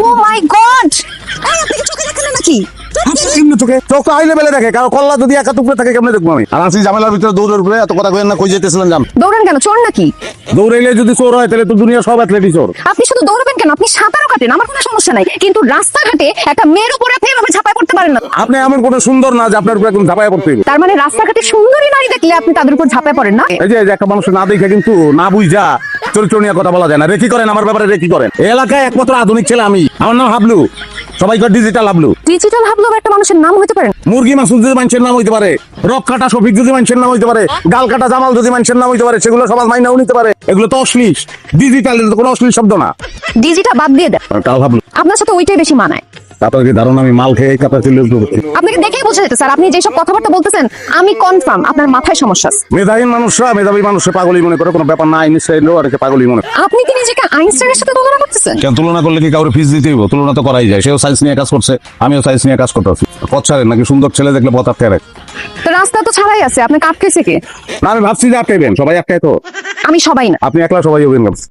ও মাই god, আপনি কি চোখে দেখেন না নাকি? চোখে চোখ হাই লেভেলে দেখে, কারণ কল্লা যদি একা টুকরে থাকে কেমনে দেখবো আমি? আর আসি ঝামেলার ভিতরে দৌড়ের উপরে এত কথা কইেন না, কই যেতেছিলেন যান। দৌড়ান কেন, চোর নাকি? দৌড়াইলে যদি চোর হয় তাহলে তো দুনিয়া সব অ্যাথলেটই চোর। আপনি শুধু দৌড়াবেন কেন? আপনি সাঁতারও কাটেন, আমার কোনো সমস্যা নাই, কিন্তু রাস্তাঘাটে একটা মেয়ের উপরে আপনি এভাবে ঝাঁপায় পড়তে পারেন না। আপনি এমন কোনো সুন্দর না যে আপনার উপরে একদম ঝাঁপায় পড়তে হবে। তার মানে রাস্তাঘাটে সুন্দরী নারী দেখলে আপনি তাদের উপর ঝাঁপায় পড়েন না? এই যে একটা মানুষ না দেখে কিন্তু না বুঝা চরিত্র নিয়ে কথা বলা যায় না। রেকি করেন আমার ব্যাপারে, রেকি করেন। এই এলাকায় একমাত্র আধুনিক ছেলে আমি, আমার নাম হাবলু, সবাইকার ডিজিটাল হাবলু। ডিজিটাল হাবলু একটা মানুষের নাম হতে পারে? মুরগি মাসুদ যদি মানুষের নাম হইতে পারে, রক কাটা শফিক যদি মানুষের নাম হইতে পারে, গাল কাটা জামাল যদি মানুষের নাম হইতে পারে, সেগুলো সমাজ মাইনাও নিতে পারে। এগুলো তো অশ্লীল। ডিজিটাল কোনো অশ্লীল শব্দ না। ডিজিটা বাদ দিয়ে দেন, কাল হাবলু আপনার সাথে ওইটাই বেশি মানায়। তারপরে কি ধারণা আমি মাল খেয়ে কাপড় তুলে আপনাকে দেখেই বোঝা যেতে স্যার, আপনি যেসব কথাবার্তা বলতেছেন আমি কনফার্ম আপনার মাথায় সমস্যা আছে। মেধাহীন মানুষরা মেধাবী মানুষের পাগলই মনে করে, কোনো ব্যাপার না। আইনস্টাইন আর একে পাগলই মনে করে। আপনি কি নিজেকে আইনস্টাইনের সাথে তুলনা করতেছেন? কেন তুলনা করলে কি কাউরে ফিস দিতে হইব? তুলনা তো করাই যায়। সেও সায়েন্স নিয়ে কাজ করছে, আমিও সায়েন্স নিয়ে কাজ করতেছি। পথ ছাড়েন নাকি সুন্দর ছেলে দেখলে পথ আটকে রাখে? তো রাস্তা তো ছাড়াই আছে, আপনাকে আটকেছে কে? না আমি ভাবছি যে আটকাইবেন, সবাই আটকায় তো। আমি সবাই না। আপনি একলা সবাই হবেন ভাবছি।